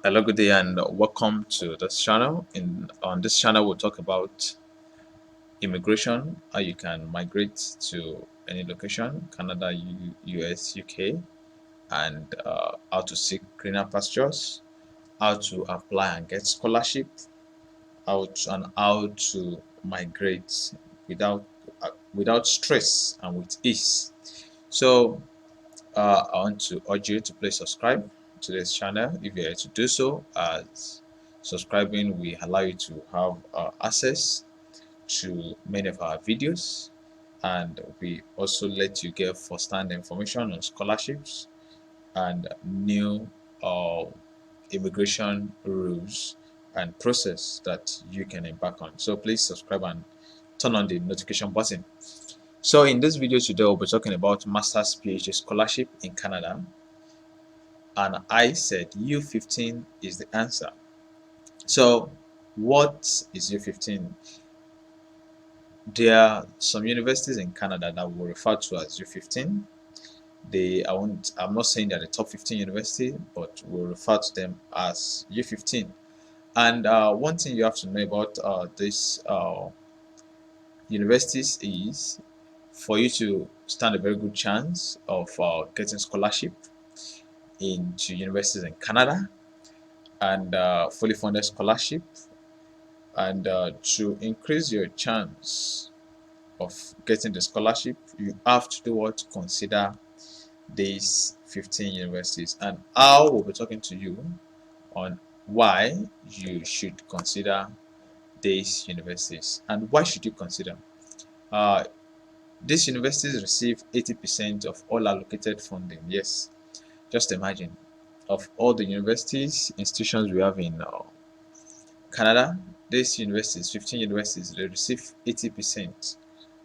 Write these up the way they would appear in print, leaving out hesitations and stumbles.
Hello, good day, and welcome to this channel. On this channel, we'll talk about immigration, how you can migrate to any location, Canada, US, UK, and how to seek greener pastures, how to apply and get scholarship, how to migrate without without stress and with ease. So I want to urge you to please subscribe to this channel if you're here to do so, as subscribing will allow you to have access to many of our videos, and we also let you get first-hand information on scholarships and new uh, immigration rules and process that you can embark on. So please subscribe and turn on the notification button. So in this video today, we'll be talking about Master's PhD scholarship in Canada, and I said U15 is the answer. So what is U15? There are some universities in Canada that we refer to as U15. I'm not saying they're the top 15 university, but we'll refer to them as U15. And one thing you have to know about these universities is, for you to stand a very good chance of getting scholarship into universities in Canada and fully funded scholarship, and to increase your chance of getting the scholarship, you have to do what? Consider these 15 universities, and I will be talking to you on why you should consider these universities. And why should you consider? Uh, these universities receive 80% of all allocated funding. Yes, just imagine, of all the universities, institutions we have in Canada, these universities, 15 universities, they receive 80%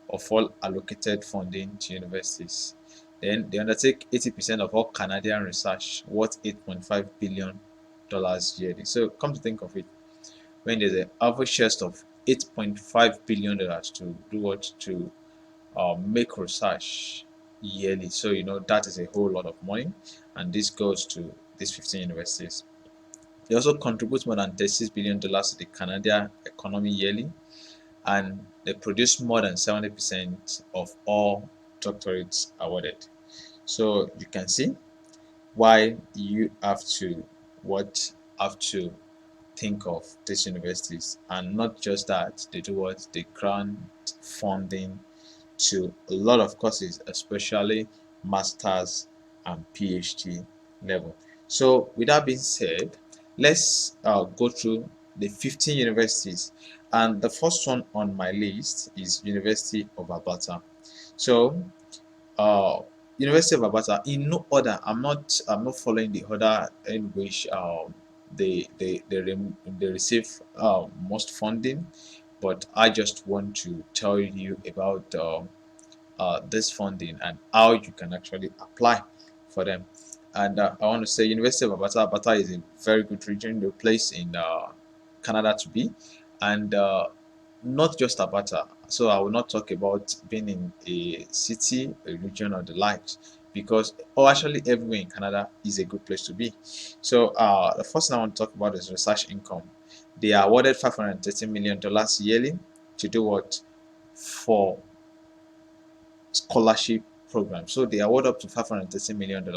of all allocated funding to universities. Then they undertake 80% of all Canadian research, worth $8.5 billion yearly. So come to think of it, when there's an average cost of $8.5 billion to do what? To make research yearly. So that is a whole lot of money, and this goes to these 15 universities. They also contribute more than $36 billion to the Canadian economy yearly, and they produce more than 70% of all doctorates awarded. So you can see why you have to think of these universities. And not just that, they do what? They grant funding to a lot of courses, especially masters and PhD level. So with that being said, let's go through the 15 universities, and the first one on my list is University of Alberta. So uh, University of Alberta, in no order, I'm not following the order in which they receive most funding, but I just want to tell you about this funding and how you can actually apply for them. And I want to say University of Alberta. Alberta is a very good region, the place in Canada to be, and not just Alberta. So I will not talk about being in a city, a region, or the likes, because actually everywhere in Canada is a good place to be. So the first thing I want to talk about is research income. They are awarded $530 million yearly to do what? For scholarship program. So they award up to $530 million.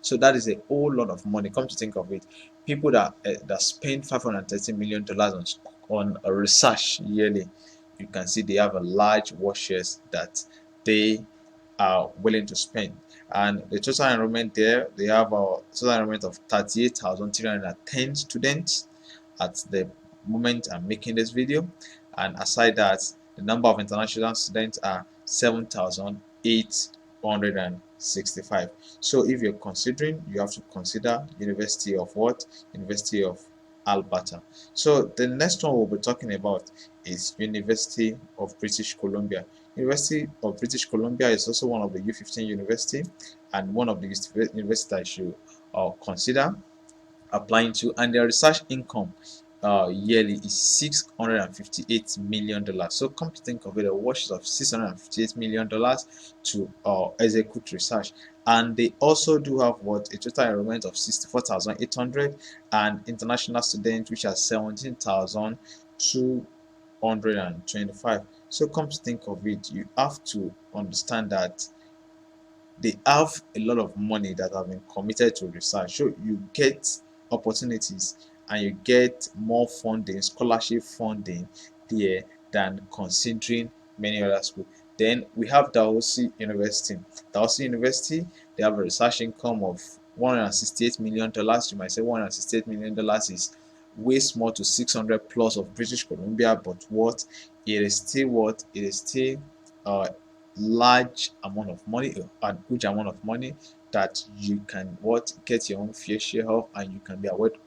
So that is a whole lot of money. Come to think of it, people that spend $530 million on a research yearly, you can see they have a large war chest that they are willing to spend. And the total enrollment there, they have a total enrollment of 38,310 students at the moment I'm making this video. And aside that, the number of international students are 7,865. So if you're considering, you have to consider University of what? University of Alberta. So the next one we'll be talking about is University of British Columbia. University of British Columbia is also one of the U15 university, and one of the universities that you should consider applying to, and their research income yearly is $658 million. So come to think of it, a wash of $658 million to execute research. and they also do have what a total enrollment of 64,800 and international students which are 17,225. So come to think of it, you have to understand that they have a lot of money that have been committed to research. So you get opportunities and you get more funding, scholarship funding there than considering many other schools. Then we have Dalhousie University. Dalhousie University, they have a research income of $168 million. You might say $168 million is way small to 600 plus of British Columbia, but what it is still uh, large amount of money, a huge amount of money that you can what get your own fair share of, and you can be awarded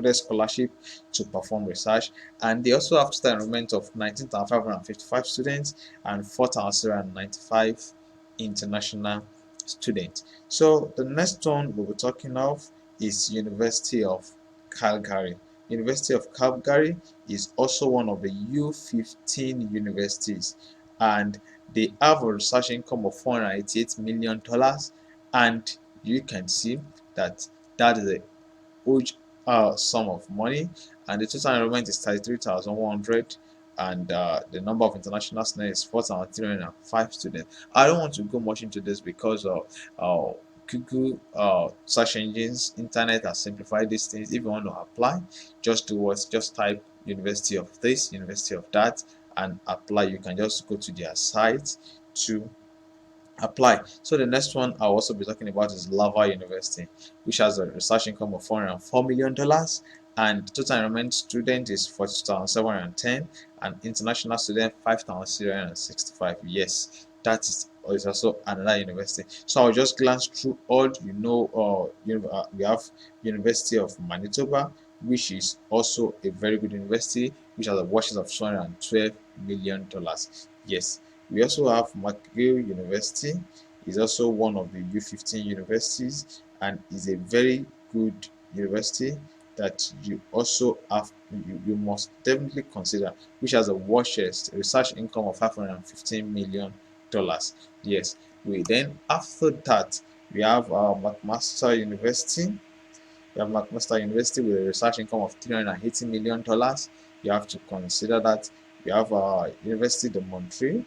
scholarship to perform research. And they also have total enrollment of 19,555 students and 4,095 international students. So the next one we'll be talking of is University of Calgary. University of Calgary is also one of the U15 universities, and they have a research income of $488 million, and you can see that that is a huge sum of money, and the total enrollment is 33,100, and the number of international students is 4,305 students. I don't want to go much into this because Google search engines, internet has simplified these things. If you want to apply, just do what? Just type University of this, University of that, and apply. You can just go to their site to apply. So the next one I'll also be talking about is Laval University, which has a research income of $404 million, and total enrollment student is 42,710, and international student 5,065. Yes, that is also another university. So I'll just glance through all. We have University of Manitoba, which is also a very good university, which has a worth of $212 million. Yes, we also have McGill University, is also one of the U15 universities, and is a very good university that you also have you must definitely consider, which has a worst research income of $515 million. Yes, we then after that we have our Mcmaster University. You have Mcmaster University with a research income of $380 million. You have to consider that. We have University de Montreal.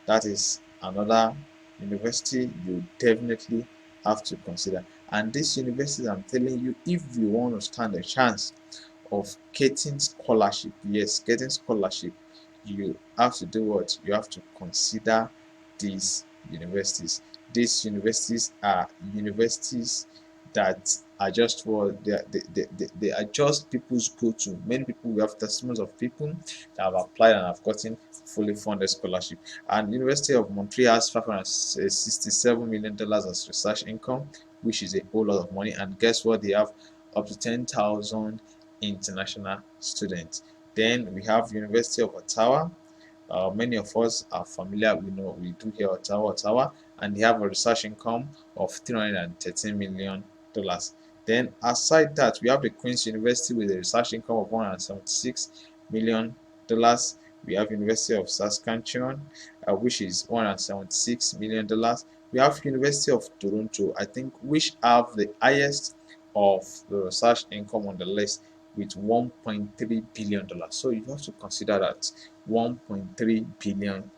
That is another university you definitely have to consider. And this university, I'm telling you, if you want to stand a chance of getting scholarship, yes, getting scholarship, you have to do what? You have to consider these universities. These universities are universities that are just for they are just people's go-to. Many people, we have testimonies of people that have applied and have gotten fully funded scholarship. And University of Montreal has $567 million as research income, which is a whole lot of money. And guess what? They have up to 10,000 international students. Then we have University of Ottawa. Many of us are familiar. We know we do hear Ottawa, and they have a research income of $313 million. Then aside that, we have the Queen's University with a research income of $176 million. We have University of Saskatchewan, which is $176 million. We have University of Toronto, I think, which have the highest of the research income on the list with $1.3 billion. So you have to consider that $1.3 billion.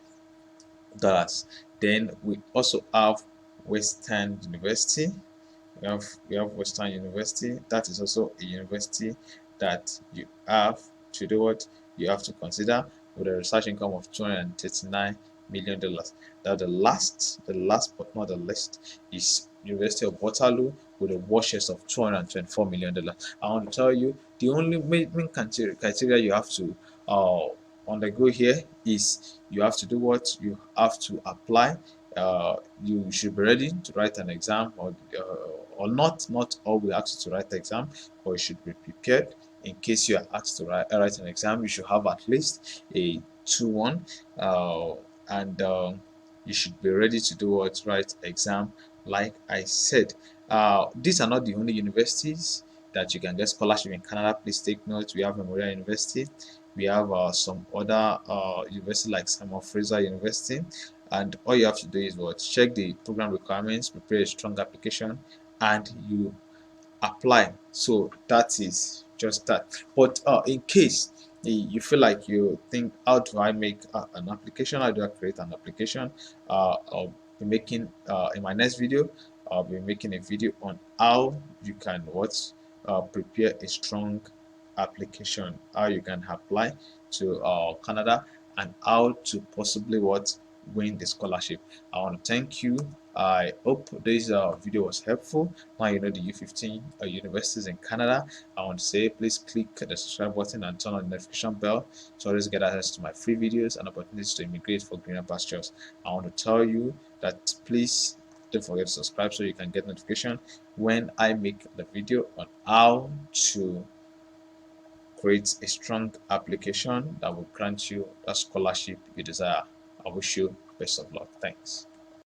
Then we also have Western University. We have Western University. That is also a university that you have to do what you have to consider, with a research income of $239 million. That the last but not the least is University of Waterloo with a war chest of $224 million. I want to tell you the only main criteria you have to undergo here is you have to do what you have to apply. You should be ready to write an exam, or not all will ask you to write the exam, or you should be prepared in case you are asked to write an exam. You should have at least a 2-1, and you should be ready to do what? Write exam. Like I said, these are not the only universities that you can get scholarship in Canada. Please take note. We have Montreal University. We have some other universities like Simon Fraser University, And all you have to do is what, check the program requirements, prepare a strong application, and you apply. So that is just that. But in case you feel like you think, how do I make an application, how do I create an application, I'll be making in my next video, I'll be making a video on how you can prepare a strong application, how you can apply to Canada, and how to possibly win the scholarship. I want to thank you. I hope this video was helpful. Now you know the U15 universities in Canada. I want to say, please click the subscribe button and turn on the notification bell to always get access to my free videos and opportunities to immigrate for greener pastures. I want to tell you that please don't forget to subscribe so you can get notification when I make the video on how to create a strong application that will grant you a scholarship you desire. I wish you best of luck. Thanks.